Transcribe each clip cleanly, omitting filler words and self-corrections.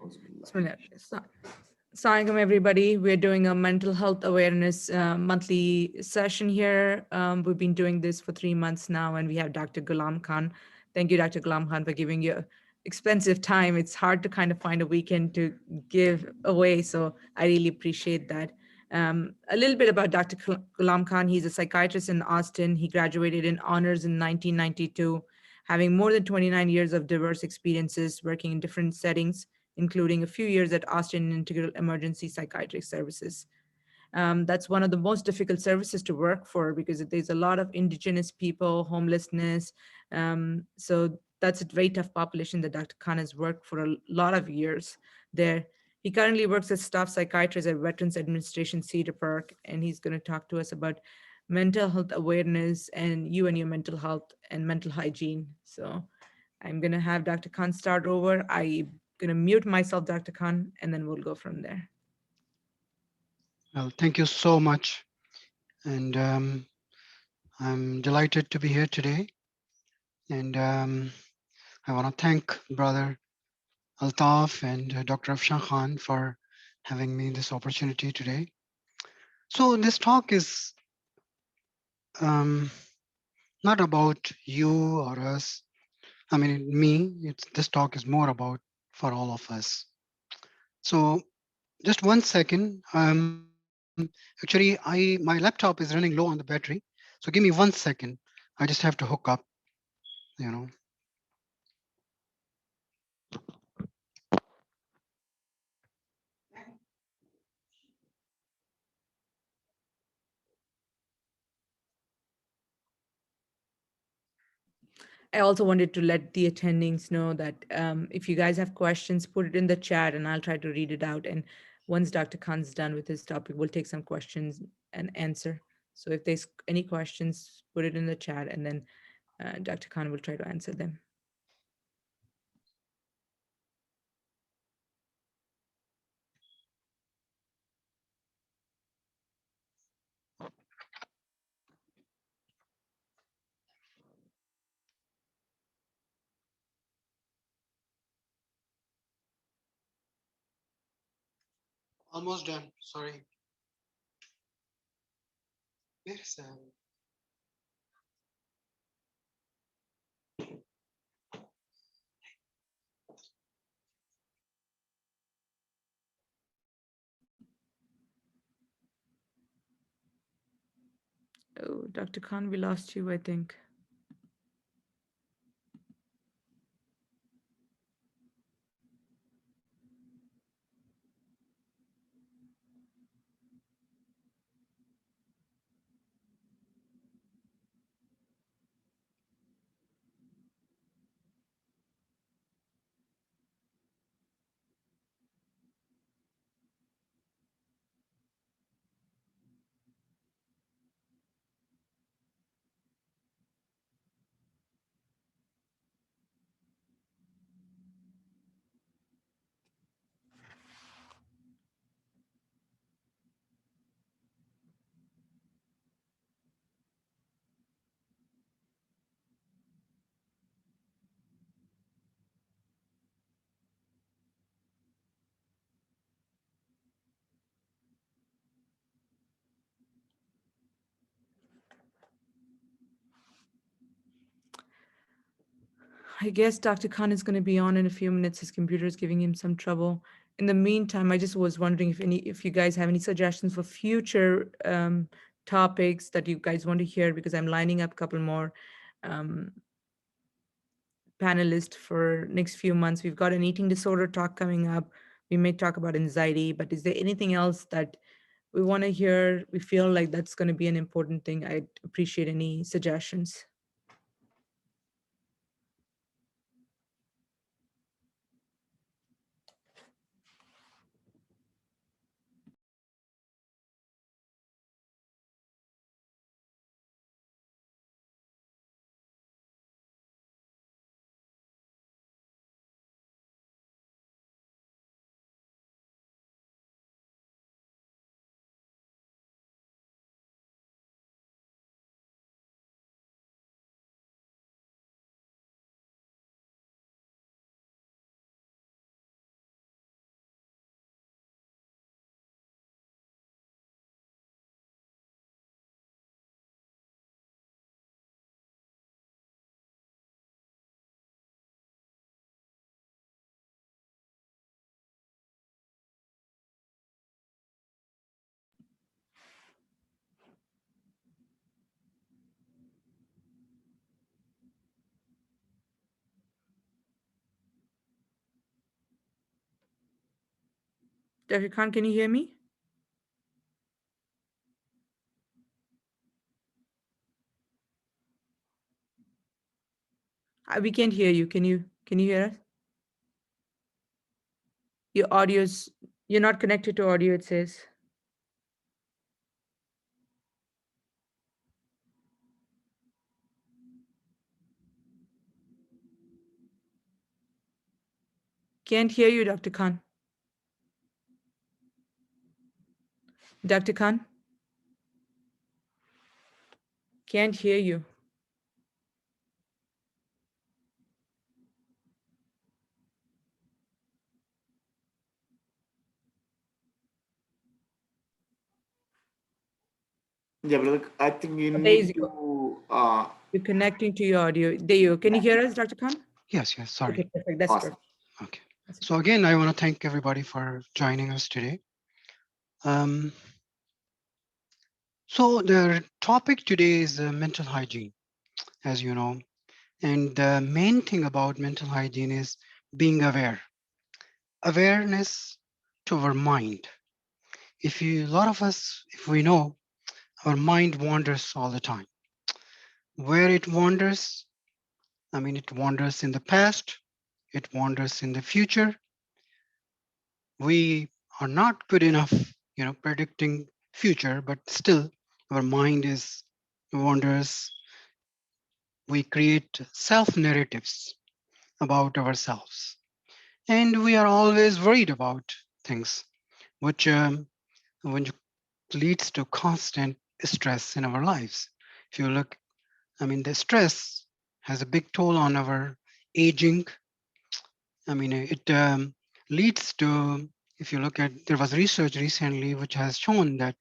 Assalamualaikum, everybody. We're doing a mental health awareness monthly session here. We've been doing this for 3 months now, and we have Dr. Ghulam Khan. Thank you, Dr. Ghulam Khan, for giving your expensive time. It's hard to kind of find a weekend to give away, so I really appreciate that. A little bit about Dr. Ghulam Khan. He's a psychiatrist in Austin. He graduated in honors in 1992, having more than 29 years of diverse experiences working in different settings, including a few years at Austin Integral Emergency Psychiatric Services. That's one of the most difficult services to work for because there's a lot of indigenous people, homelessness. So that's a very tough population that Dr. Khan has worked for a lot of years there. He currently works as staff psychiatrist at Veterans Administration Cedar Park, and he's going to talk to us about mental health awareness and you and your mental health and mental hygiene. So I'm going to have Dr. Khan start over. I'm going to mute myself, Dr. Khan, and then we'll go from there. Well, thank you so much. And I'm delighted to be here today. And I want to thank Brother Altaf and Dr. Afshan Khan for having me this opportunity today. So this talk is not about you or us. I mean, me, this talk is more about for all of us. So just 1 second. Actually, my laptop is running low on the battery. So give me 1 second. I just have to hook up, you know. I also wanted to let the attendings know that if you guys have questions, put it in the chat and I'll try to read it out. And once Dr. Khan's done with his topic, we'll take some questions and answer. So if there's any questions, put it in the chat and then Dr. Khan will try to answer them. Almost done. Sorry. Yes. Oh, Dr. Khan, we lost you, I think. I guess Dr. Khan is going to be on in a few minutes. His computer is giving him some trouble. In the meantime, I just was wondering if you guys have any suggestions for future topics that you guys want to hear, because I'm lining up a couple more panelists for next few months. We've got an eating disorder talk coming up. We may talk about anxiety, but is there anything else that we want to hear? We feel like that's going to be an important thing. I'd appreciate any suggestions. Dr. Khan, can you hear me? We can't hear you. Can you hear us? Your audio's you're not connected to audio, it says. Can't hear you, Dr. Khan. Dr. Khan, can't hear you. Yeah, brother, I think you There need you go. to You're connecting to your audio. There you go. Can you hear us, Dr. Khan? Yes, Okay, sorry. perfect. That's awesome. perfect. Okay. That's So again, I want to thank everybody for joining us today. So the topic today is mental hygiene, as you know. And the main thing about mental hygiene is being aware. Awareness to our mind. A lot of us, if we know, our mind wanders all the time. Where it wanders, it wanders in the past, it wanders in the future. We are not good enough, predicting future, but still our mind is wanders. We create self narratives about ourselves, and we are always worried about things, which which leads to constant stress in our lives. If you look, the stress has a big toll on our aging. It leads to, if you look at, there was research recently which has shown that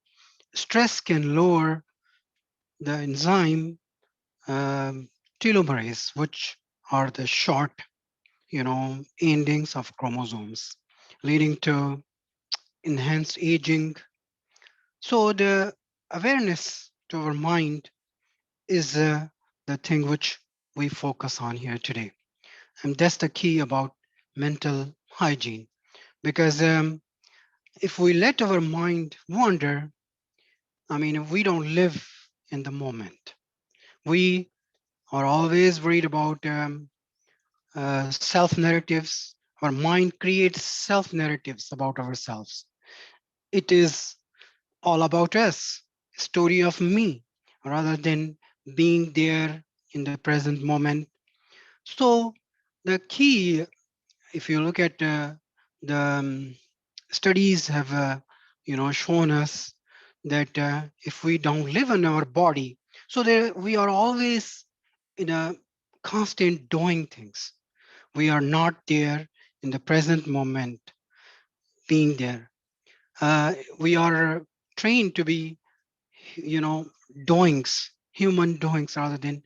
stress can lower the enzyme telomerase, which are the short, endings of chromosomes, leading to enhanced aging. So the awareness to our mind is the thing which we focus on here today. And that's the key about mental hygiene. Because if we let our mind wander, we don't live in the moment. We are always worried about self narratives. Our mind creates self narratives about ourselves. It is all about us, story of me, rather than being there in the present moment. So the key, if you look at the studies have, shown us that if we don't live in our body, so there we are always in a constant doing things. We are not there in the present moment, being there. We are trained to be, doings, human doings, rather than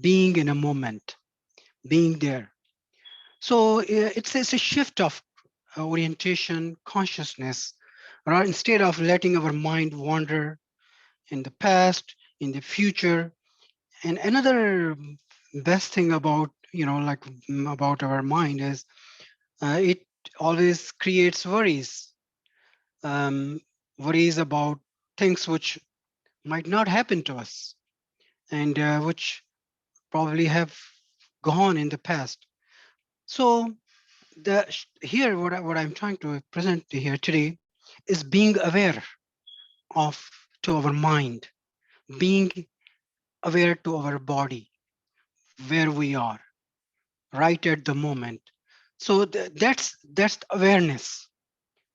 being in a moment, being there. So it's a shift of orientation, consciousness, right? Instead of letting our mind wander in the past, in the future. And another best thing about, about our mind is it always creates worries, um, worries about things which might not happen to us and which probably have gone in the past. So here, what I'm trying to present to here today is being aware of to our mind, being aware to our body, where we are right at the moment. So that's awareness,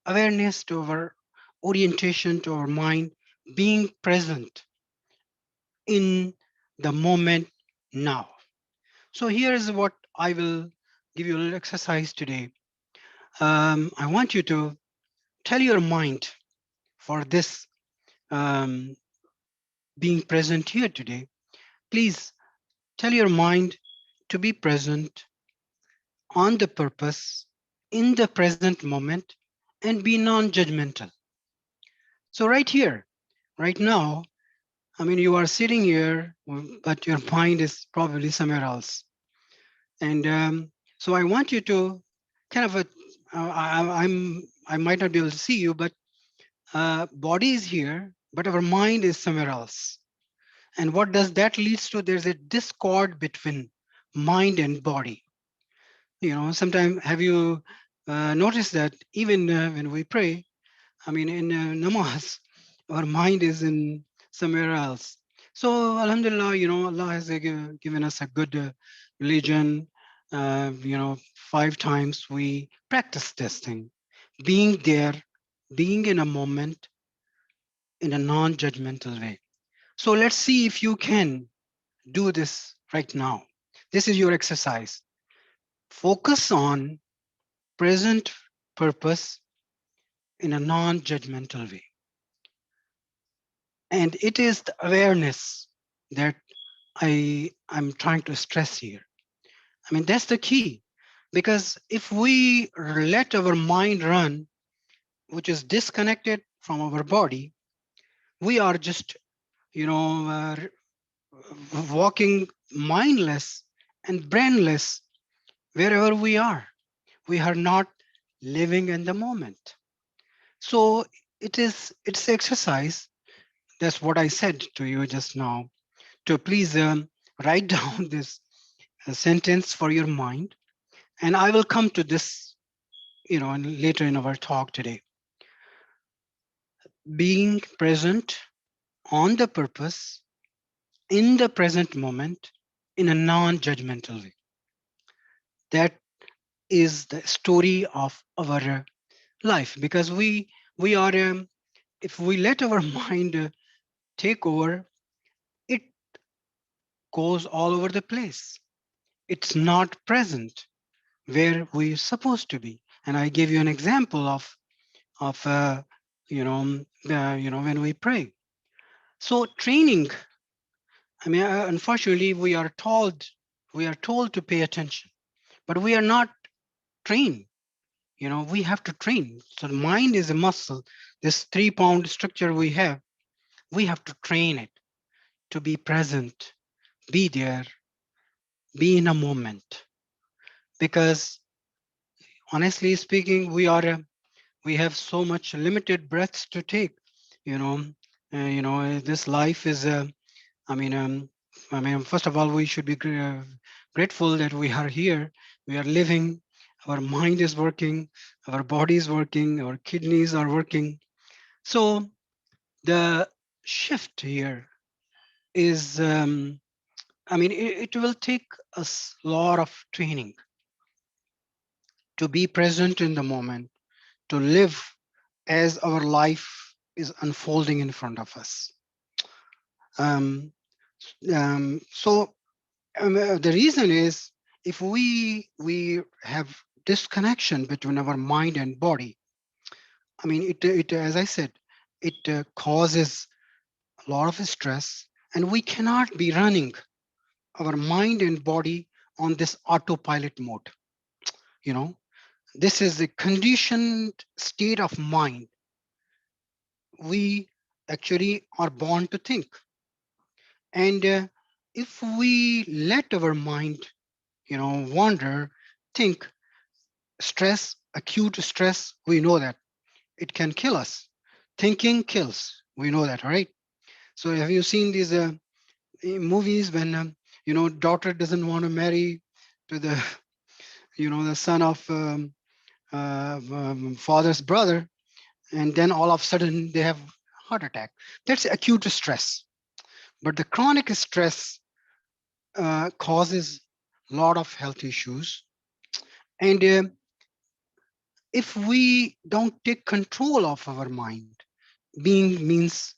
awareness to our orientation to our mind, being present in the moment now. So here is what I will give you a little exercise today. I want you to tell your mind for this um, being present here today. Please tell your mind to be present on the purpose in the present moment and be non-judgmental. So right here, right now, you are sitting here, but your mind is probably somewhere else. And so I want you to kind of I might not be able to see you, but body is here, but our mind is somewhere else. And what does that leads to? There's a discord between mind and body. Sometimes have you noticed that even when we pray, I mean, in namaz, our mind is in somewhere else. So, alhamdulillah, Allah has given us a good religion. 5 times we practice this thing, being there, being in a moment in a non-judgmental way. So let's see if you can do this right now. This is your exercise. Focus on present purpose in a non-judgmental way. And it is the awareness that I'm trying to stress here. I mean, that's the key. Because if we let our mind run, which is disconnected from our body, we are just, walking mindless and brainless wherever we are. We are not living in the moment. So it's exercise. That's what I said to you just now, to please write down this sentence for your mind. And I will come to this, later in our talk today. Being present on the purpose in the present moment in a non-judgmental way. That is the story of our life, because we are if we let our mind take over, it goes all over the place. It's not present where we're supposed to be. And I gave you an example of when we pray. So training, I mean, unfortunately, we are told to pay attention, but we are not trained. We have to train. So the mind is a muscle. This 3-pound structure we have to train it to be present, be there, be in a moment. Because honestly speaking, we have so much limited breaths to take. This life is. I mean, first of all, we should be grateful that we are here. We are living. Our mind is working. Our body is working. Our kidneys are working. So the shift here is. It will take us a lot of training to be present in the moment, to live as our life is unfolding in front of us. So the reason is, if we have disconnection between our mind and body, it as I said, it causes a lot of stress, and we cannot be running our mind and body on this autopilot mode. This is a conditioned state of mind. We actually are born to think, and if we let our mind wander, think, stress, acute stress, we know that it can kill us. Thinking kills, we know that, right? So have you seen these movies when daughter doesn't want to marry to the the son of father's brother, and then all of a sudden they have heart attack? That's acute stress. But the chronic stress causes a lot of health issues. And if we don't take control of our mind, being means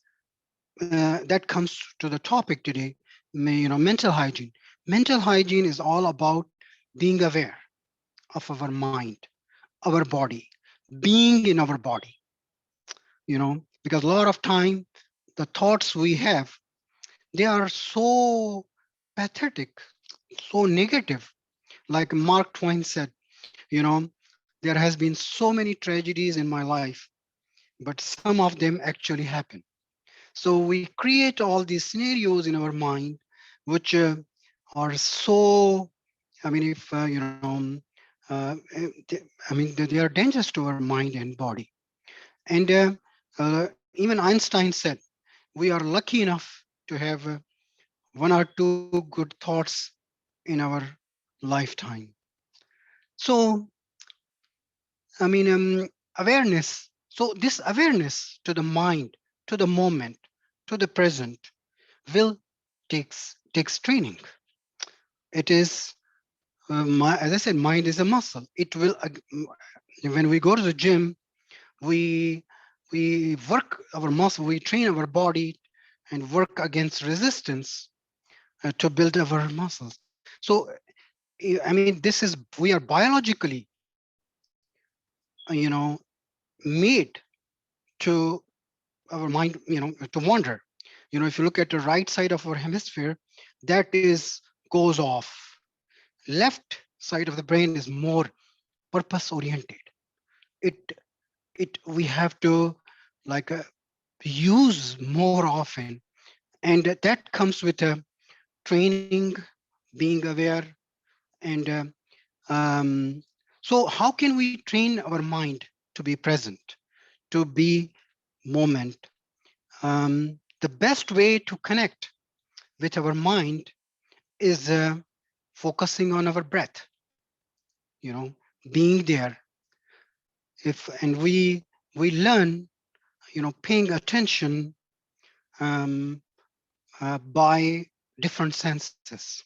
that comes to the topic today, mental hygiene. Mental hygiene is all about being aware of our mind, our body, being in our body, because a lot of time the thoughts we have, they are so pathetic, so negative. Like Mark Twain said, there has been so many tragedies in my life, but some of them actually happen. So we create all these scenarios in our mind, which are so, if they are dangerous to our mind and body. And even Einstein said, we are lucky enough to have one or two good thoughts in our lifetime. So, awareness. So this awareness to the mind, to the moment, to the present will takes training. It is, as I said, mind is a muscle. It will, when we go to the gym, we we work our muscle, we train our body and work against resistance to build our muscles. So, this is, we are biologically, made to our mind, to wander. If you look at the right side of our hemisphere, that is goes off. Left side of the brain is more purpose oriented. It it we have to, like, use more often, and that comes with training, being aware. And so how can we train our mind to be present, to be moment? The best way to connect with our mind is focusing on our breath, you know being there. If and we learn, paying attention, um, by different senses.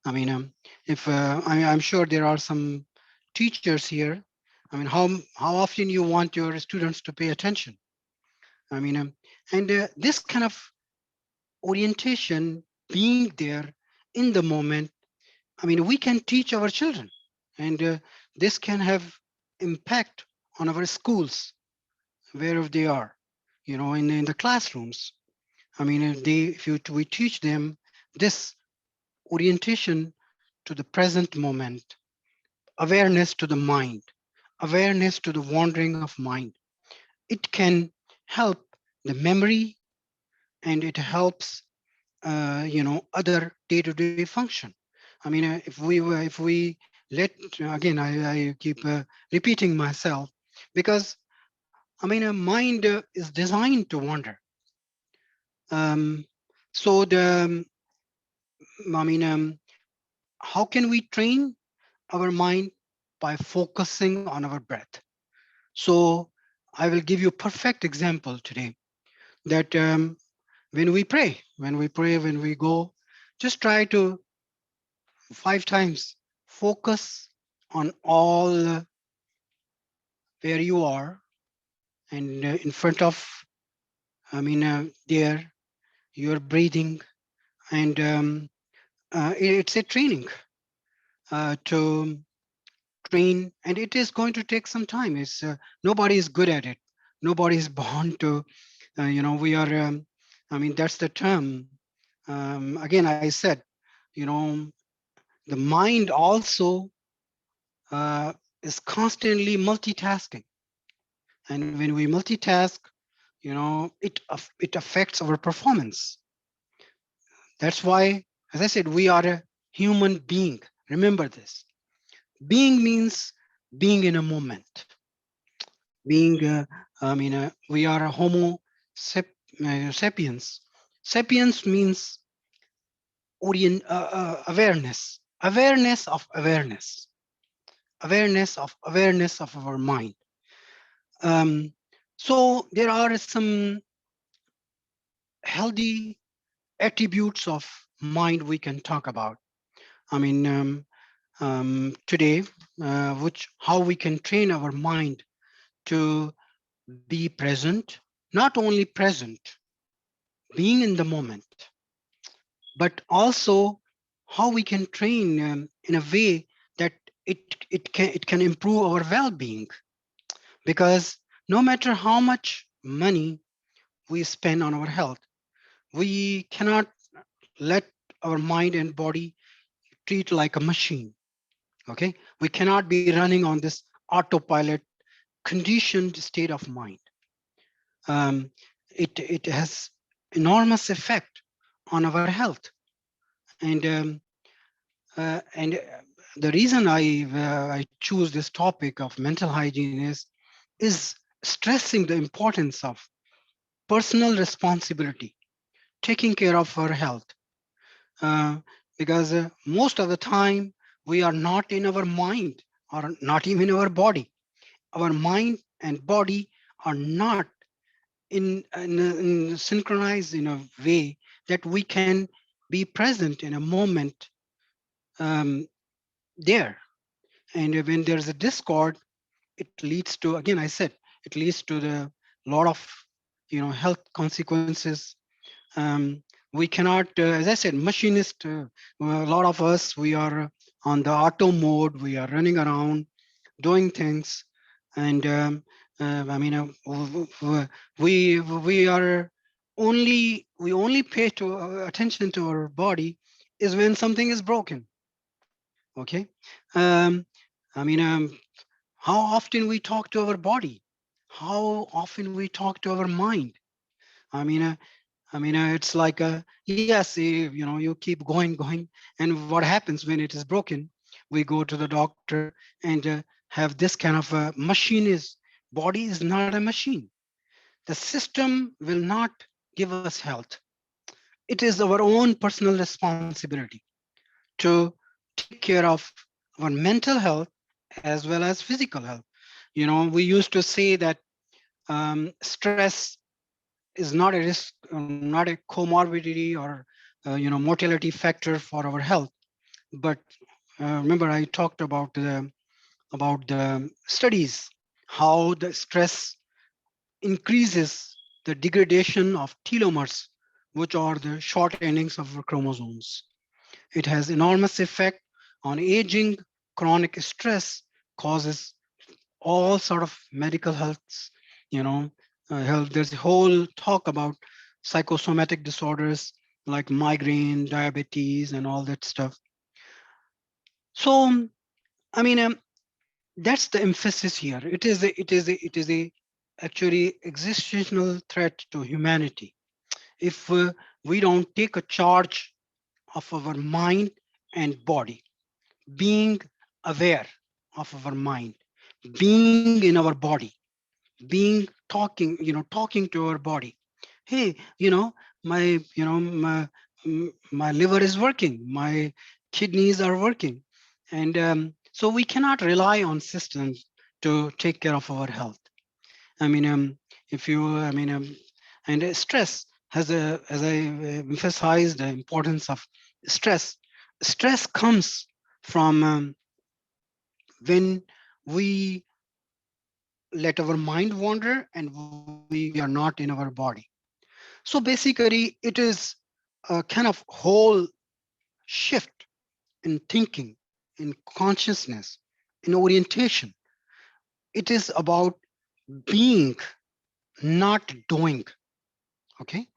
If I'm sure there are some teachers here. How often you want your students to pay attention? I mean, and this kind of orientation, being there in the moment. We can teach our children, and this can have impact on our schools, wherever they are, in the classrooms. If we teach them this orientation to the present moment, awareness to the mind, awareness to the wandering of mind, it can help the memory, and it helps other day-to-day function. If we let, again, I keep repeating myself, because a mind is designed to wander. So the I mean how can we train our mind? By focusing on our breath. So I will give you a perfect example today, that when we go, just try to 5 times focus on all, where you are, and in front of, there, you're breathing. And it's a training to train, and it is going to take some time. It's Nobody is good at it. Nobody is born to, we are, that's the term. Again, I said, you know the mind also is constantly multitasking. And when we multitask, it affects our performance. That's why, as I said, we are a human being. Remember this. Being means being in a moment. Being, we are a Homo sapiens. Sapiens means awareness, awareness of our mind. So there are some healthy attributes of mind we can talk about. Today, which how we can train our mind to be present, not only present, being in the moment, but also how we can train in a way that it can improve our well-being. Because no matter how much money we spend on our health, we cannot let our mind and body treat like a machine. Okay, we cannot be running on this autopilot conditioned state of mind. It has enormous effect on our health. And the reason I choose this topic of mental hygiene is stressing the importance of personal responsibility, taking care of our health, uh, because most of the time we are not in our mind or not even in our body. Our mind and body are not in synchronized in a way that we can be present in a moment um, there. And when there's a discord, it leads to, again, I said, it leads to the lot of health consequences. We cannot, as I said, machinist. A lot of us, we are on the auto mode. We are running around, doing things, and I mean, we are we only pay to attention to our body is when something is broken. Okay, um, I mean, how often we talk to our body, how often we talk to our mind. I mean, it's like yes, you keep going, and what happens when it is broken? We go to the doctor and have this kind of a machine. Is body is not a machine. The system will not give us health. It is our own personal responsibility to take care of our mental health as well as physical health. We used to say that stress is not a risk, not a comorbidity or mortality factor for our health. But remember, I talked about the studies, how the stress increases the degradation of telomeres, which are the short endings of our chromosomes. It has enormous effect on aging. Chronic stress causes all sort of medical health, health. There's a whole talk about psychosomatic disorders like migraine, diabetes, and all that stuff. So, I mean, that's the emphasis here. It is a actually existential threat to humanity if we don't take a charge of our mind and body, being aware of our mind, being in our body, being talking to our body. Hey, my my liver is working, my kidneys are working, and so we cannot rely on systems to take care of our health. I mean, if you I mean and stress has a, as I emphasized the importance of stress. Stress comes from when we let our mind wander and we are not in our body. So basically, it is a kind of whole shift in thinking, in consciousness, in orientation. It is about being, not doing. Okay.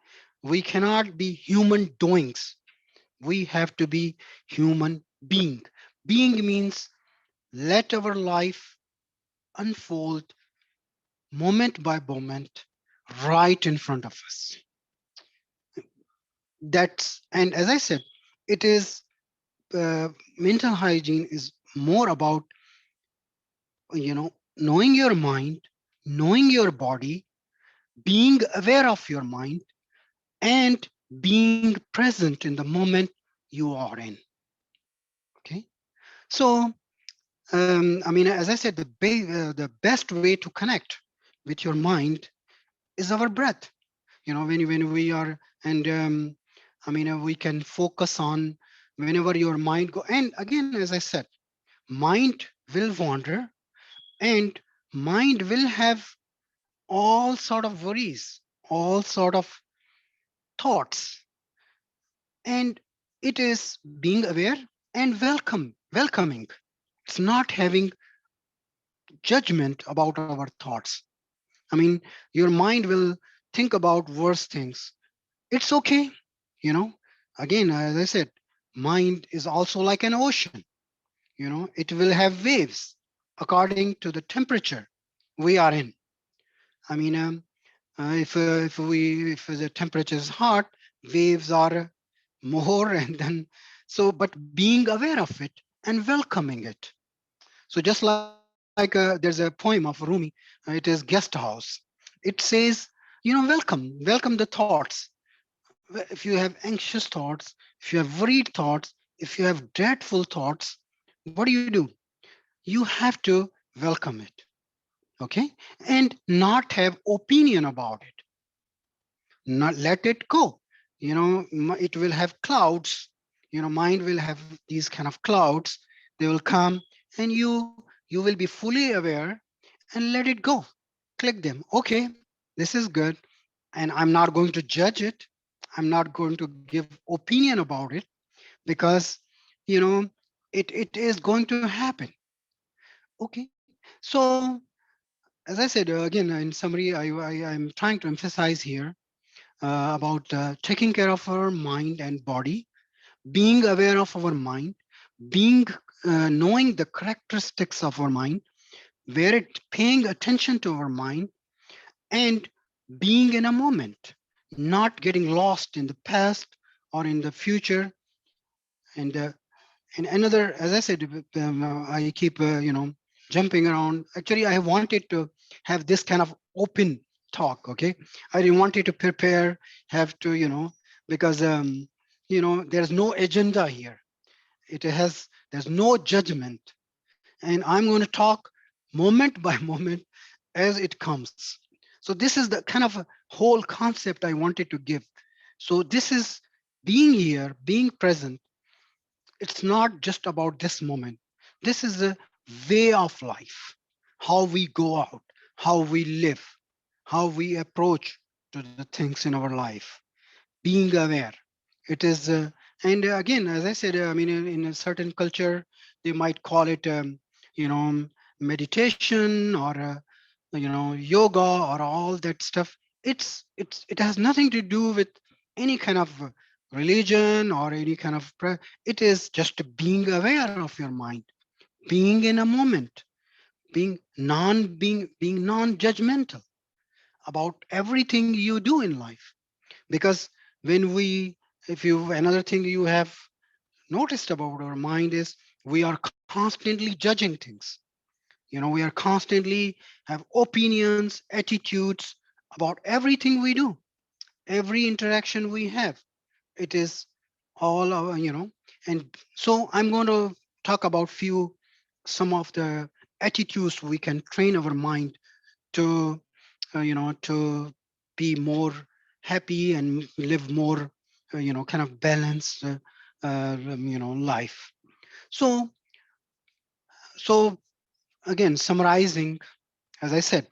We cannot be human doings. We have to be human being. Being means let our life unfold moment by moment right in front of us. That's, and as I said, it is mental hygiene is more about knowing your mind, knowing your body, being aware of your mind, and being present in the moment you are in. Okay, so I mean, as I said, the best way to connect with your mind is our breath. When we are, and I mean, we can focus on whenever your mind go. And again, as I said, mind will wander, and mind will have all sort of worries, all sort of thoughts, and it is being aware and welcoming. It's not having judgment about our thoughts. I mean, your mind will think about worse things. It's okay, you know. Again, as I said, mind is also like an ocean. It will have waves according to the temperature we are in. I mean, if the temperature is hot, waves are more, and then so. But being aware of it, and welcoming it. So just like there's a poem of Rumi, it is Guest House. It says, welcome the thoughts. If you have anxious thoughts, if you have worried thoughts, if you have dreadful thoughts, what do? You have to welcome it, okay? And not have opinion about it, not let it go. It will have clouds, mind will have these kind of clouds. They will come, and you will be fully aware and let it go. Click them. Okay, this is good. And I'm not going to judge it. I'm not going to give opinion about it, because you know it is going to happen. Okay. So as I said, again, in summary, I'm trying to emphasize here about taking care of our mind and body, being aware of our mind, being knowing the characteristics of our mind, where it paying attention to our mind, and being in a moment, not getting lost in the past or in the future. And another, as I said, I keep jumping around. Actually, I wanted to have this kind of open talk. Okay, I didn't want it to prepare, have to because there's no agenda here. There's no judgment, and I'm going to talk moment by moment as it comes. So this is the kind of a whole concept I wanted to give. So this is being here, being present. It's not just about this moment. This is a way of life, how we go out, how we live, how we approach to the things in our life, being aware. It is, and again, as I said, I mean, in a certain culture, they might call it, you know, meditation or, yoga or all that stuff. It has nothing to do with any kind of religion or any kind of, it is just being aware of your mind, being in a moment, being non-judgmental about everything you do in life. Because when we if you another thing you have noticed about our mind is we are constantly judging things. We are constantly have opinions, attitudes about everything we do, every interaction we have. It is all our, and so I'm going to talk about some of the attitudes we can train our mind to to be more happy and live more kind of balanced life. So so again, summarizing, as I said,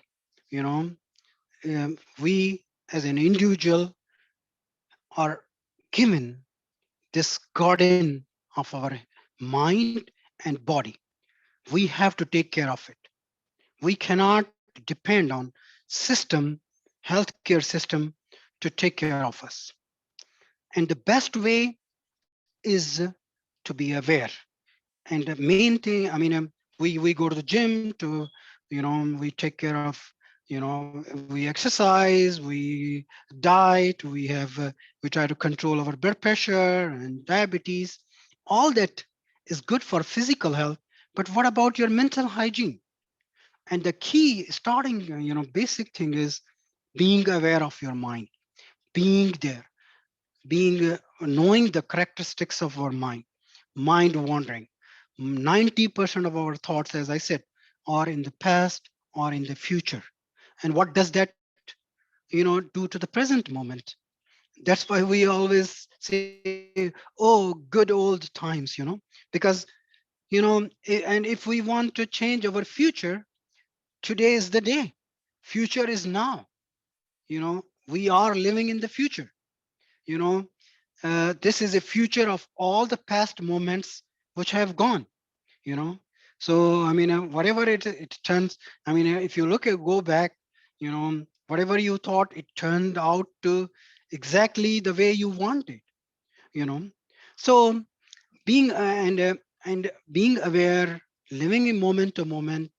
you know we as an individual are given this garden of our mind and body. We have to take care of it. We cannot depend on system, healthcare system, to take care of us. And the best way is to be aware. And the main thing, I mean, we go to the gym to, we take care of, we exercise, we diet, we try to control our blood pressure and diabetes. All that is good for physical health. But what about your mental hygiene? And the key starting, basic thing is being aware of your mind, being there, being knowing the characteristics of our mind wandering. 90% of our thoughts, as I said, are in the past or in the future. And what does that do to the present moment? That's why we always say, oh, good old times, because and if we want to change our future, today is the day. Future is now. We are living in the future. you know this is a future of all the past moments which have gone. you know so I mean, whatever it turns, I mean, if you go back, whatever you thought, it turned out to exactly the way you wanted. you know so being and being aware, living in moment to moment,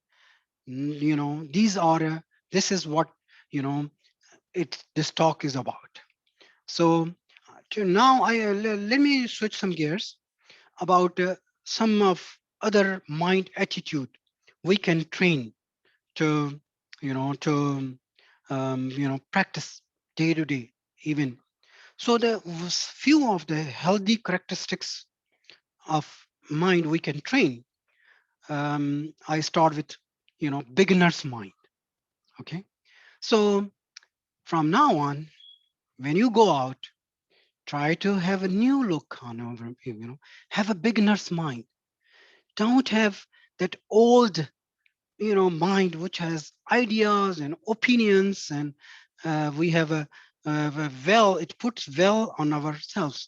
these are this is what you know this talk is about. So to now, let me switch some gears about some of other mind attitude we can train to, practice day to day even. So the few of the healthy characteristics of mind we can train. I start with, beginner's mind. Okay. So from now on, when you go out, try to have a new look on over, have a beginner's mind. Don't have that old, mind which has ideas and opinions, and we have a well, it puts well on ourselves.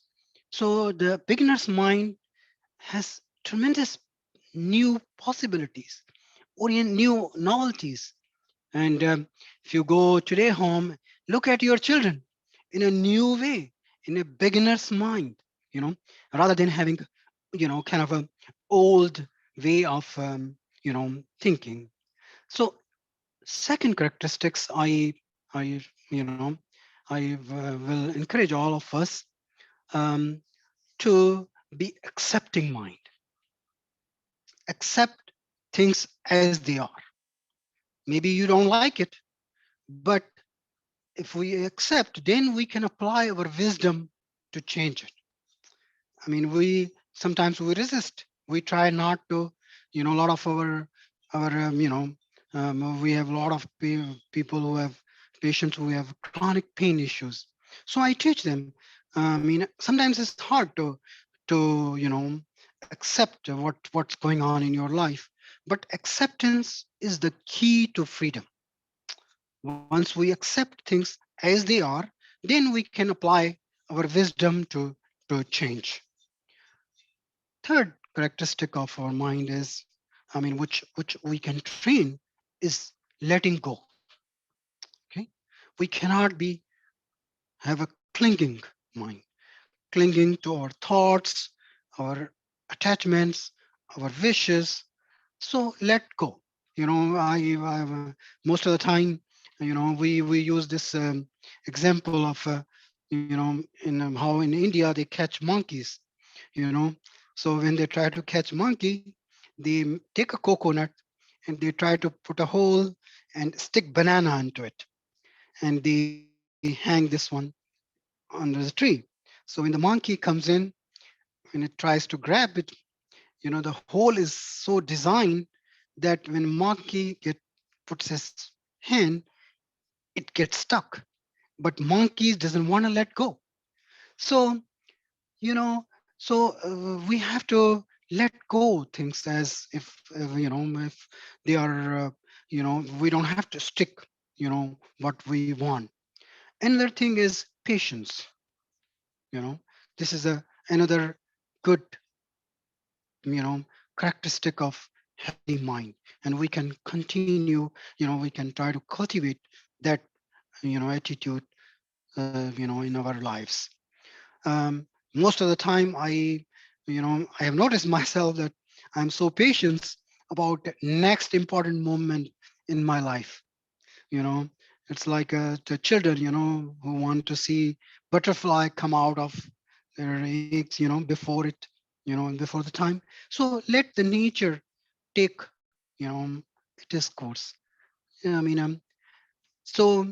So the beginner's mind has tremendous new possibilities, orient new novelties. And if you go today home, look at your children in a new way, in a beginner's mind, you know, rather than having, kind of a old way of, thinking. So second characteristics, I, you know, I will encourage all of us um, to be accepting mind, accept things as they are. Maybe you don't like it, but if we accept, then we can apply our wisdom to change it. I mean, we sometimes we resist. We try not to, a lot of our we have a lot of people who have patients who have chronic pain issues. So I teach them. I mean, sometimes it's hard to accept what's going on in your life, but acceptance is the key to freedom. Once we accept things as they are, then we can apply our wisdom to change. Third characteristic of our mind is, I mean, which we can train is letting go. Okay, we cannot be have a clinging mind, clinging to our thoughts, our attachments, our wishes. So let go. Most of the time, we use this example of, how in India they catch monkeys. you know so when they try to catch monkey, they take a coconut and they try to put a hole and stick banana into it, and they hang this one under the tree. So when the monkey comes in, when it tries to grab it, the hole is so designed that when monkey puts his hand, it gets stuck, but monkeys doesn't want to let go. So you know we have to let go things as if they are we don't have to stick what we want. Another thing is patience. you know this is another good characteristic of healthy mind, and we can continue, we can try to cultivate that attitude in our lives. Most of the time I have noticed myself that I'm so patient about the next important moment in my life. you know it's like the children who want to see butterfly come out of their eggs before the time. So let the nature take its course. I mean, so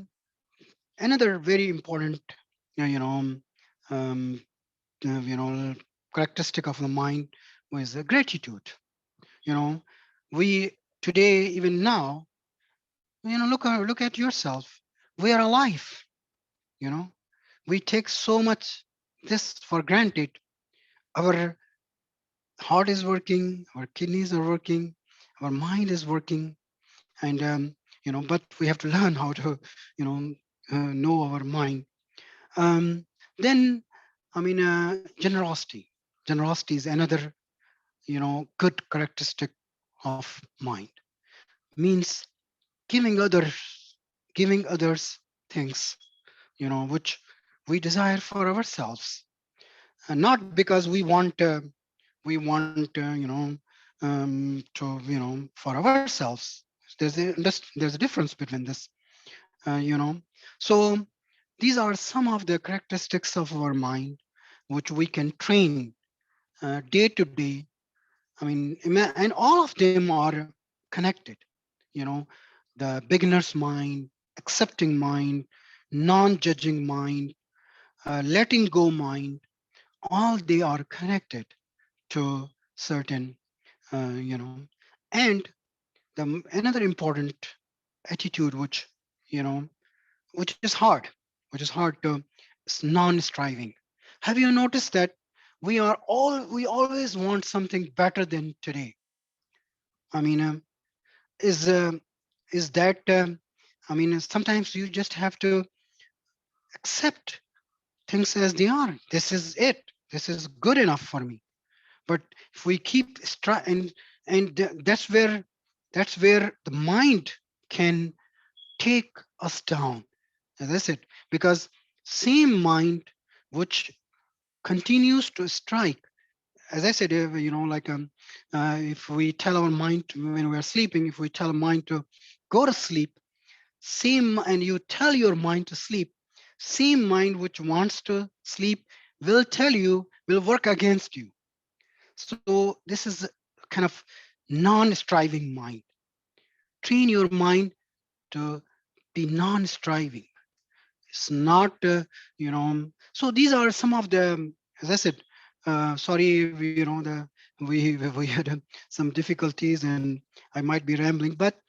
another very important uh, you know um, um, characteristic of the mind was gratitude. you know we today, even now, look at yourself. We are alive. you know we take so much this for granted. Our heart is working, our kidneys are working, our mind is working, and but we have to learn how to know our mind. Then, I mean, generosity is another good characteristic of mind. Means giving others things which we desire for ourselves, and not because we want for ourselves. There's a difference between this. So these are some of the characteristics of our mind which we can train day to day I mean, and all of them are connected. You know, the beginner's mind, accepting mind, non-judging mind, letting go mind, all they are connected to certain, you know, and another important attitude, which, you know, which is hard to non-striving. Have you noticed that we always want something better than today? I mean, is is that I mean, sometimes you just have to accept things as they are. This is it. This is good enough for me. But if we keep that's where the mind can take us down, as I said, because same mind which continues to strike, as I said, like if we tell our mind when we are sleeping, if we tell our mind to go to sleep, same, and you tell your mind to sleep, same mind which wants to sleep will tell you, will work against you. So this is kind of non-striving mind. Train your mind to be non-striving. It's not, so these are some of the, as I said, sorry, we had some difficulties and I might be rambling, but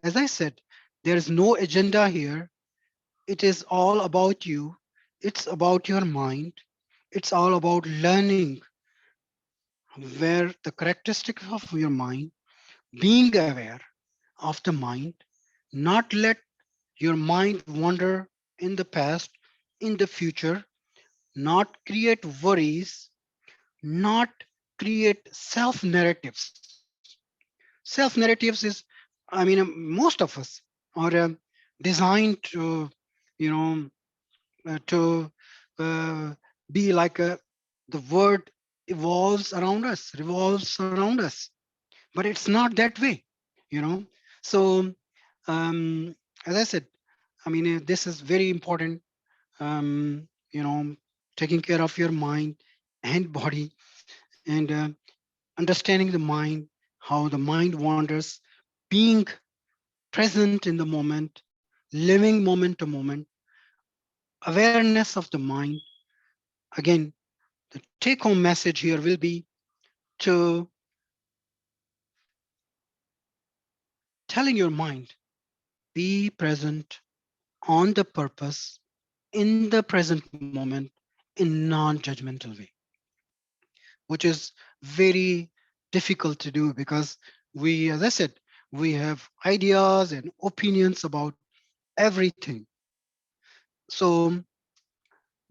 as I said, there is no agenda here. It is all about you. It's about your mind. It's all about learning where the characteristics of your mind, being aware of the mind, not let your mind wander in the past, in the future, not create worries, not create self narratives. Self narratives is, I mean, most of us are designed to, you know, to uh, be like the word evolves around us, revolves around us, but it's not that way, you know. So, um, as I said, I mean, this is very important. You know, taking care of your mind and body, and understanding the mind, how the mind wanders, being present in the moment, living moment to moment, awareness of the mind. Again, the take home message here will be to telling your mind, be present on the purpose in the present moment in non-judgmental way, which is very difficult to do because we, as I said, we have ideas and opinions about everything. So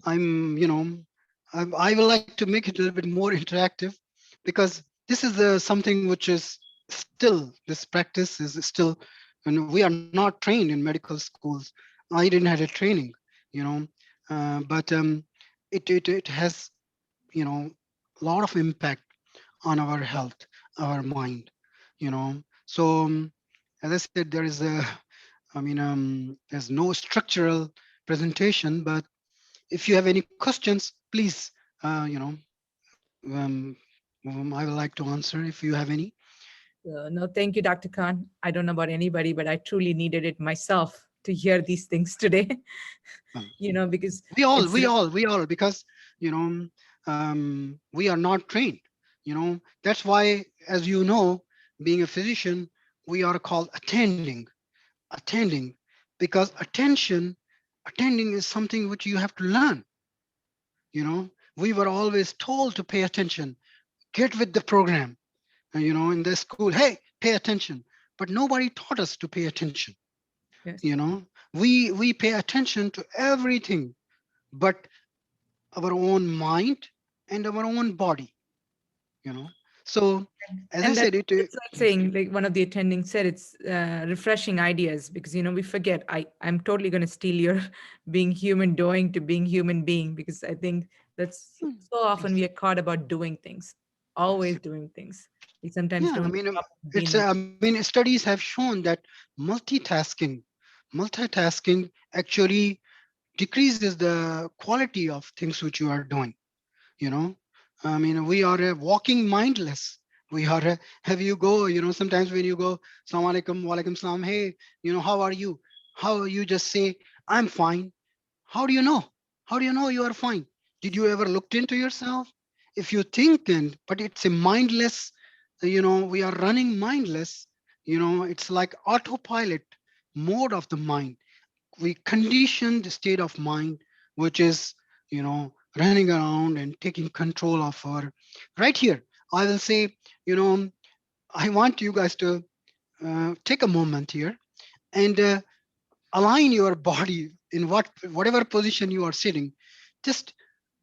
I'm, I would like to make it a little bit more interactive because this is something which is still, this practice is still, and we are not trained in medical schools. I didn't have a training, you know, but it has, a lot of impact on our health, our mind, you know. So as I said, there is there's no structural presentation, but if you have any questions, please, um, I would like to answer if you have any. No, thank you, Dr. Khan. I don't know about anybody, but I truly needed it myself to hear these things today. Well, Because we it's all, because, you know, we are not trained. That's why, as you know, being a physician, we are called attending, because attending is something which you have to learn. We were always told to pay attention, get with the program, in the school, hey, pay attention, but nobody taught us to pay attention. yes. We pay attention to everything but our own mind and our own body. you know so as I And said it that's like saying, like one of the attendings said, it's refreshing ideas because we forget. I'm totally going to steal your being human doing to being human being, because I think that's so often we are caught about doing things, always doing things. We sometimes yeah, I don't mean, stop and be in it's the. I mean, studies have shown that multitasking multitasking actually decreases the quality of things which you are doing. you know I mean, we are walking mindless, We are, have you go, sometimes when you go, Assalamualaikum, Walaikum Salam, hey, how are you? How you just say, I'm fine. How do you know? How do you know you are fine? Did you ever looked into yourself? If you think and but it's a mindless, we are running mindless, it's like autopilot mode of the mind. We condition the state of mind, which is, running around and taking control of our right here. I will say, you know, I want you guys to take a moment here and align your body in whatever position you are sitting. Just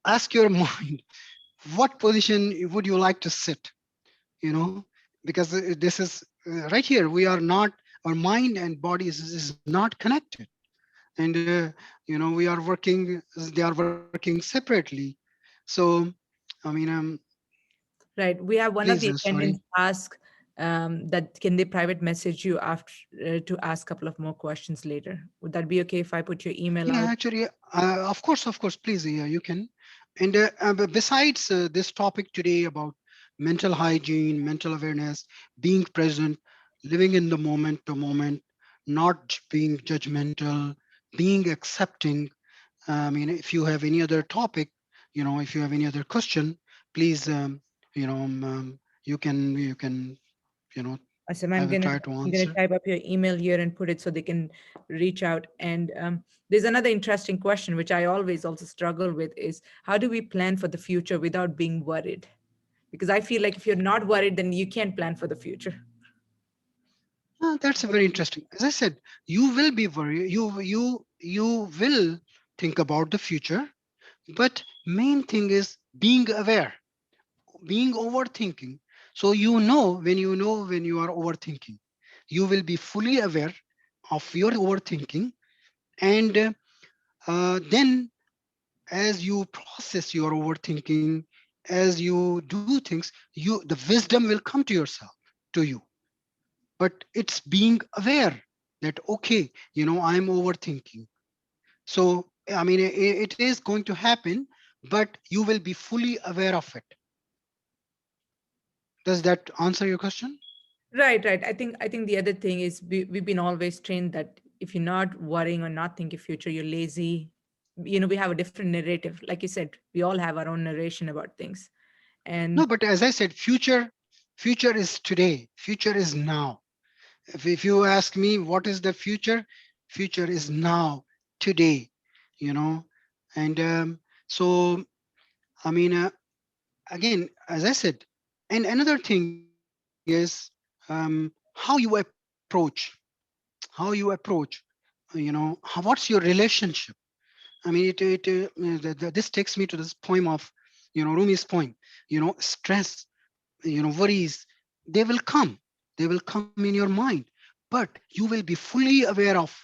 ask your mind, what position would you like to sit? Because this is right here. We are not, our mind and body is not connected, and we are working. They are working separately. So, I mean, Right. We have one please, of the sorry. attendants ask that can they private message you after to ask a couple of more questions later. Would that be okay if I put your email Yeah, out? actually, of course, please, yeah, you can. And besides this topic today about mental hygiene, mental awareness, being present, living in the moment to moment, not being judgmental, being accepting. I mean, if you have any other topic, if you have any other question, please, you can, you know, Awesome. I will try to I'm gonna answer. type up your email here and put it so they can reach out. And there's another interesting question which I always also struggle with is how do we plan for the future without being worried? Because I feel like if you're not worried, then you can't plan for the future. That's a very interesting. As I said, you will be worried. You will think about the future, but main thing is being aware, being overthinking. So when you are overthinking, you will be fully aware of your overthinking, and then as you process your overthinking, as you do things, the wisdom will come to yourself, to you. But it's being aware that okay, I'm overthinking. So I mean, it is going to happen, but you will be fully aware of it. Does that answer your question? Right, right. I think the other thing is we've been always trained that if you're not worrying or not thinking future, you're lazy. We have a different narrative. Like you said, we all have our own narration about things. No, And but as I said, future is today, future is now. If you ask me what is the future, future is now, today, you know and so I mean, again, as I said, and another thing is how you approach, what's your relationship. I mean, this takes me to this poem of, Rumi's poem. Stress, worries, they will come. They will come in your mind, but you will be fully aware of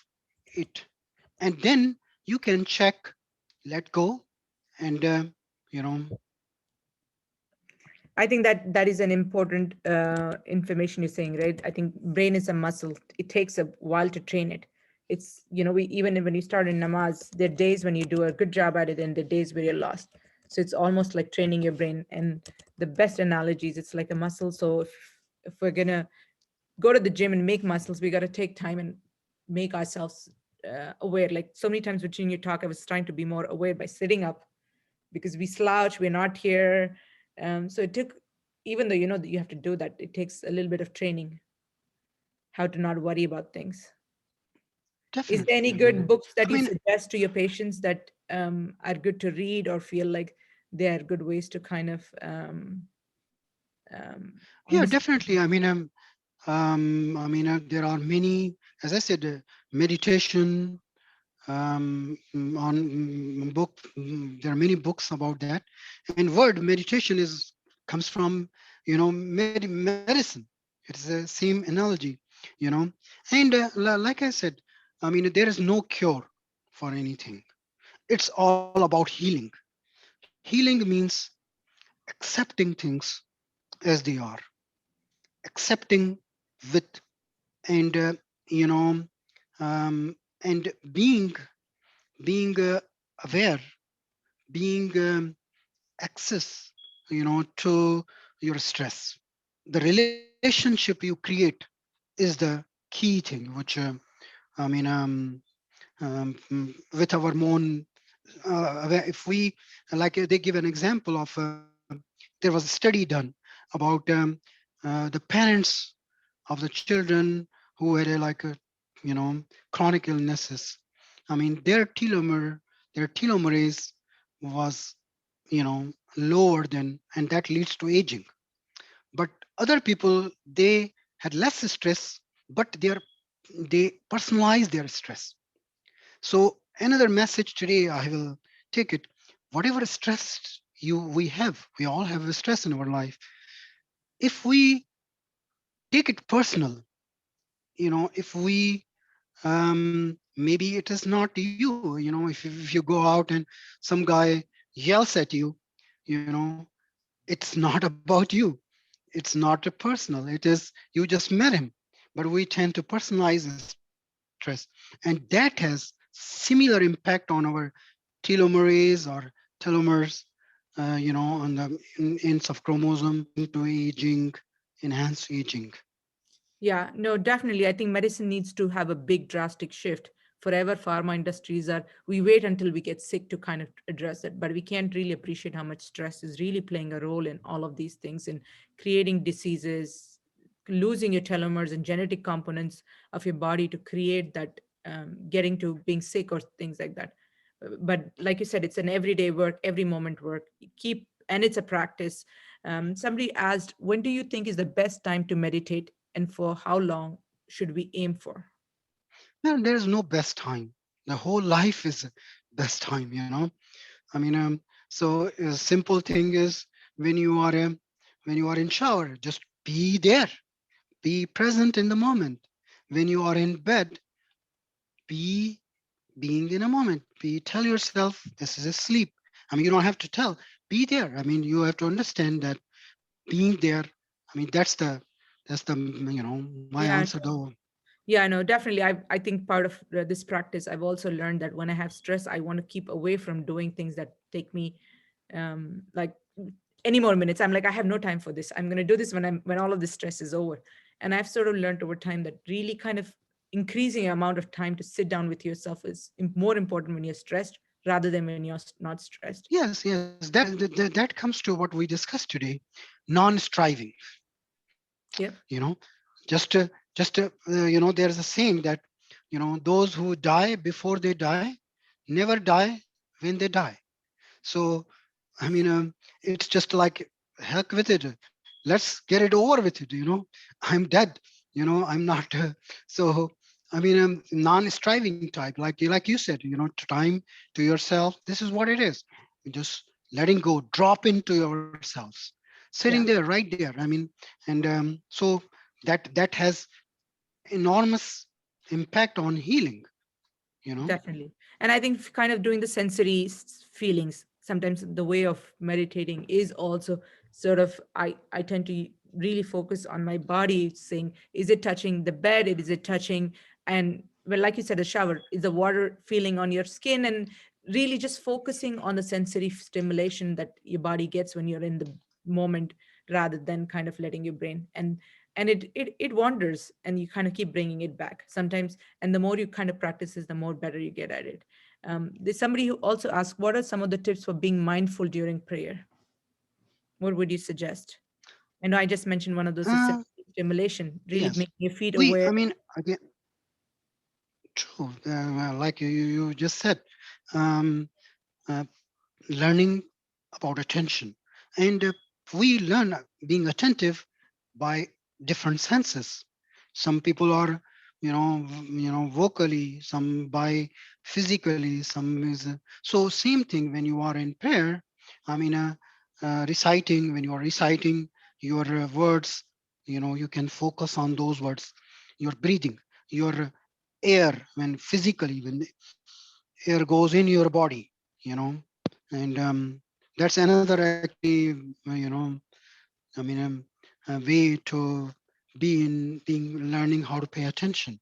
it, and then you can check, let go, and you know. I think that that is an important information you're saying, right? I think brain is a muscle. It takes a while to train it. It's, we even when you start in namaz, there are days when you do a good job at it and there are days where you're lost. So it's almost like training your brain. And the best analogies, it's like a muscle. So if we're gonna go to the gym and make muscles, we got to take time and make ourselves aware. Like so many times between your talk, I was trying to be more aware by sitting up because we slouch, we're not here. So it took, even though you know that you have to do that, it takes a little bit of training how to not worry about things. Is there any Definitely. good books that I you mean, suggest to your patients that are good to read or feel like they are good ways to kind of yeah, understand? definitely. There are many, as I said, meditation, on book. There are many books about that. And word meditation is comes from, medicine. It's the same analogy, you know. And like I said, I mean, there is no cure for anything. It's all about healing. Healing means accepting things as they are, accepting with, and you know and being aware, being access, to your stress. the relationship you create is the key thing, which I mean, with our own, if we, like they give an example of, there was a study done about the parents of the children who had you know, chronic illnesses. I mean, their telomerase was, lower than, and that leads to aging. But other people, they had less stress, but they personalize their stress. So another message today, I will take it. Whatever stress we have, we all have stress in our life. If we take it personal, if we, maybe it is not you. If you go out and some guy yells at you, you know, it's not about you. It's not a personal. It is, you just met him. But we tend to personalize the stress, and that has similar impact on our telomerase or telomeres, on the ends of chromosome, leading to aging, enhanced aging. Yeah, no, definitely. I think medicine needs to have a big drastic shift. Forever pharma industries are, we wait until we get sick to kind of address it, but we can't really appreciate how much stress is really playing a role in all of these things, in creating diseases, losing your telomeres and genetic components of your body to create that, getting to being sick or things like that. But like you said, it's an everyday work, every moment work. Keep, and it's a practice. Somebody asked, when do you think is the best time to meditate, and for how long should we aim for? Well, there is no best time. The whole life is best time, I mean, so a simple thing is, when you are when you are in shower, just be there, be present in the moment. When you are in bed, be being in a moment. Be, tell yourself this is a sleep. I mean, you don't have to tell. Be there. I mean, you have to understand that being there. I mean, that's the my Yeah, answer though. yeah, no, definitely. I think part of this practice, I've also learned that when I have stress, I want to keep away from doing things that take me, like any more minutes. I'm like, I have no time for this. I'm going to do this when all of this stress is over. And I've sort of learned over time that really kind of increasing the amount of time to sit down with yourself is more important when you're stressed rather than when you're not stressed. Yes, that comes to what we discussed today, non-striving. Yep. you know there's a saying that, those who die before they die never die when they die. So I mean, it's just like, heck with it, let's get it over with it. I'm dead. I'm not so I mean, non-striving type, like you said, time to yourself. This is what it is. Just letting go, drop into yourselves, sitting Yeah. there, right there. I mean, and so that has enormous impact on healing. Definitely. And I think kind of doing the sensory feelings, sometimes the way of meditating is also sort of, I tend to really focus on my body, saying, is it touching the bed? Is it touching? And well, like you said, a shower, is the water feeling on your skin? And really just focusing on the sensory stimulation that your body gets when you're in the moment rather than kind of letting your brain. And it wanders and you kind of keep bringing it back sometimes, and the more you kind of practices, the more better you get at it. There's somebody who also asked, what are some of the tips for being mindful during prayer? What would you suggest? I know I just mentioned one of those is uh, stimulation, really yes, making your feet we aware. I mean, again, true, like you just said, um, uh, learning about attention, and we learn being attentive by different senses. Some people are, vocally, some by physically, some is so same thing when you are in prayer. I mean, reciting, when you are reciting your words, you can focus on those words. Your breathing, your air, when physically, when air goes in your body, you know and that's another, actually, I mean, a way to be in being, learning how to pay attention.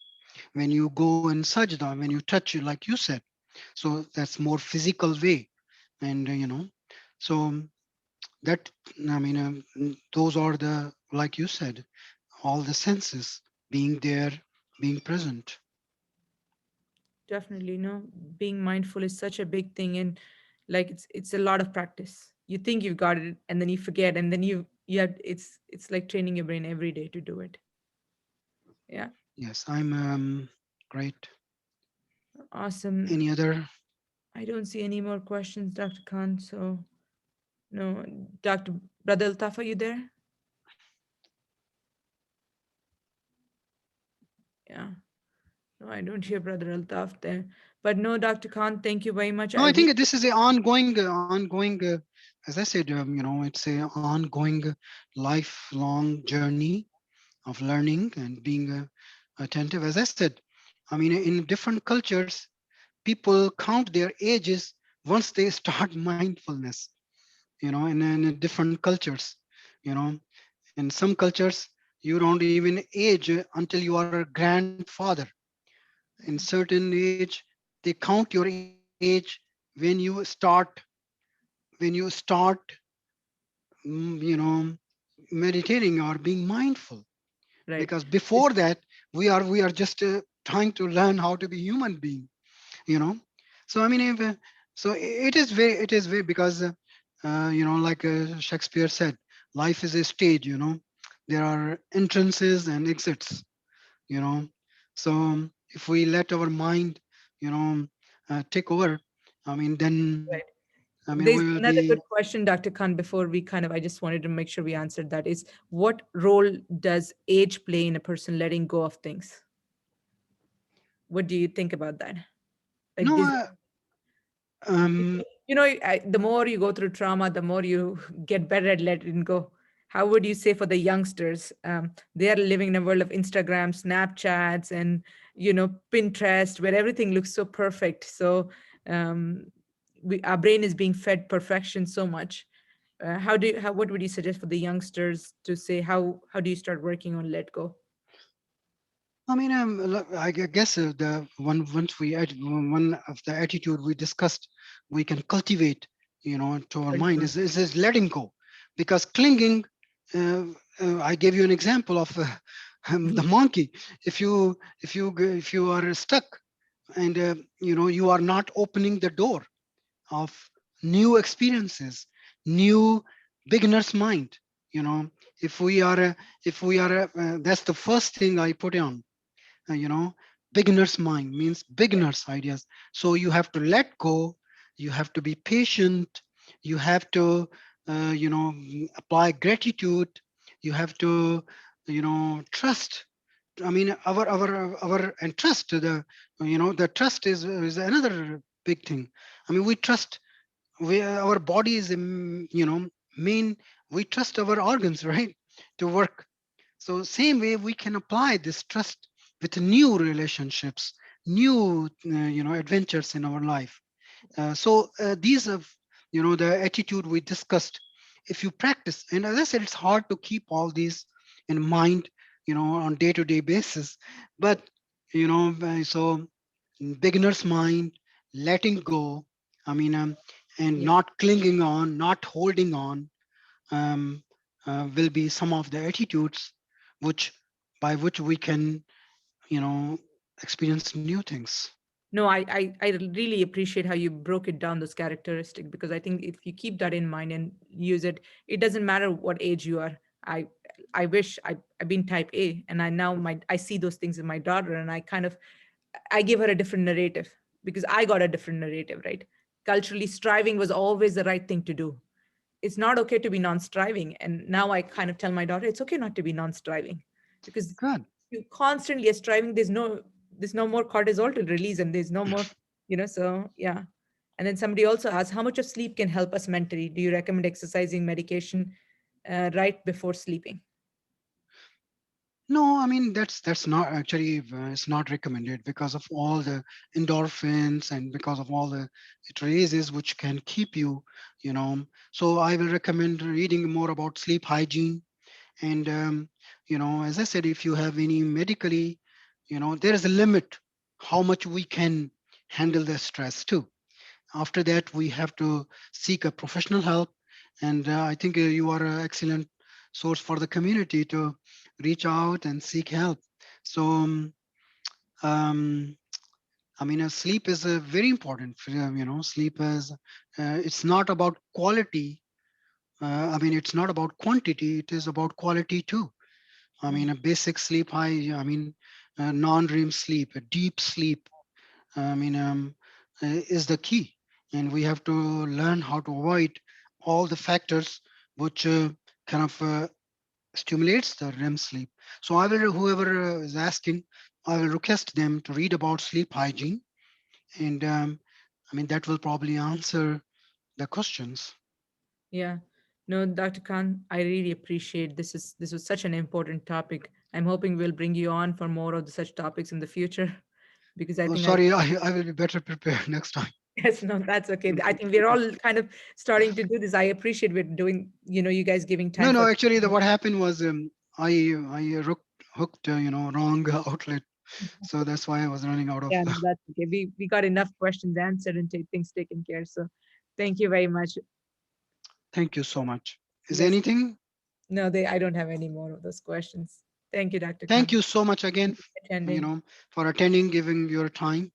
When you go in sajda, when you touch it, like you said, so that's more physical way. And so That, I mean, those are the, like you said, all the senses being there, being present. Definitely, no. Being mindful is such a big thing, and like it's a lot of practice. You think you've got it, and then you forget, and then you have it's like training your brain every day to do it. Yeah, Yes, I'm great. awesome. Any other? I don't see any more questions, Dr. Khan. So no, Dr. Brother Altaf, are you there? Yeah. No, I don't hear Brother Altaf there. But no, Dr. Khan, thank you very much. No, I I really think this is a ongoing. As I said, it's a ongoing, lifelong journey of learning and being attentive. As I said, I mean, in different cultures, people count their ages once they start mindfulness. In different cultures, you know, in some cultures, you don't even age until you are a grandfather. In certain age, they count your age when you start meditating or being mindful, right. because It's before that we are just trying to learn how to be human being, you know. So I mean, so it is very because like Shakespeare said, life is a stage, there are entrances and exits, you know. So if we let our mind, you know take over, I mean, then right. I mean we There's will another be. good question, Dr. Khan, before we kind of, I just wanted to make sure we answered that is what role does age play in a person letting go of things? What do you think about that? Like No, this, um the more you go through trauma, the more you get better at letting go. How would you say for the youngsters? They are living in a world of Instagram, Snapchats, and Pinterest, where everything looks so perfect. So um, our brain is being fed perfection so much. What would you suggest for the youngsters to say? How do you start working on let go? I mean, guess the one once we one of the attitude we discussed, we can cultivate, to our Letting mind go. is letting go, because clinging. I gave you an example of the monkey. If you are stuck, and you are not opening the door of new experiences, new beginner's mind. You know, if we are, that's the first thing I put on, uh, you know beginner's mind means beginner's ideas. So you have to let go, you have to be patient, you have to apply gratitude, you have to trust. I mean, our and trust, the trust is another big thing. I mean, we trust, our body is main, we trust our organs, right, to work. So same way we can apply this trust with new relationships, new adventures in our life. These are the attitude we discussed. If you practice, and as I said, it's hard to keep all these in mind, on day-to-day basis. But so beginner's mind, letting go. I mean, and Yeah. not clinging on, not holding on, um, will be some of the attitudes which by which we can you know experience new things. No, I really appreciate how you broke it down, those characteristics, because I think if you keep that in mind and use it, it doesn't matter what age you are. I I wish I've been type A, and I see those things in my daughter, and I give her a different narrative because I got a different narrative, right? Culturally, striving was always the right thing to do. It's not okay to be non-striving, and now I kind of tell my daughter it's okay not to be non-striving, because Good. you constantly are striving. There's no more cortisol to release, and there's no more, so yeah. And then somebody also asked how much of sleep can help us mentally. Do you recommend exercising, medication right before sleeping? No, I mean, that's not actually, it's not recommended because of all the endorphins and because of all the it raises which can keep you, you know. So I will recommend reading more about sleep hygiene. And as I said, if you have any medically, there is a limit how much we can handle the stress too. After that, we have to seek a professional help. And I think you are an excellent source for the community to reach out and seek help. So, um, I mean, sleep is very important. Sleep is, it's not about quality. I mean, it's not about quantity. It is about quality too. I Mm. mean, a basic sleep, non-REM sleep, a deep sleep, I mean, is the key. And we have to learn how to avoid all the factors which kind of stimulates the REM sleep. So I will, whoever is asking, I will request them to read about sleep hygiene. And I mean, that will probably answer the questions. Yeah. No, Dr. Khan, I really appreciate this was such an important topic. I'm hoping we'll bring you on for more of the such topics in the future because I Oh, think I sorry, I will be better prepared next time. yes, no, that's okay. I think we're all kind of starting to do this. I appreciate we're doing, you guys giving No, time no, for actually, what happened was hooked, wrong outlet. So that's why I was running out of. yeah, no, that's okay. We got enough questions answered and things taken care. So thank you very much. Thank you so much. Is there Yes. anything? No, I don't have any more of those questions. Thank you, Dr. Thank Khan, you so much for again, attending. for attending, giving your time.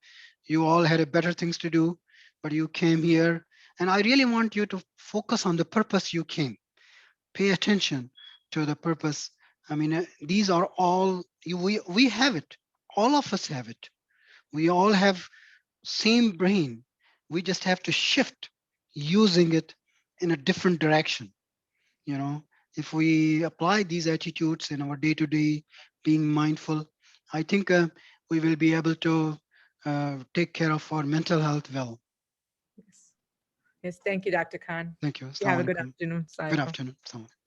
You all had a better things to do, but you came here, and I really want you to focus on the purpose you came. Pay attention to the purpose. I mean, these are all we have it. All of us have it. We all have same brain. We just have to shift using it in a different direction. you know if we apply these attitudes in our day to day, being mindful, I think we will be able to take care of our mental health well. Yes. Yes. Thank you, Dr. Khan. Thank you. You have Assalamu a good alaikum. afternoon. Good Assalamualaikum. afternoon. Assalamu alaikum.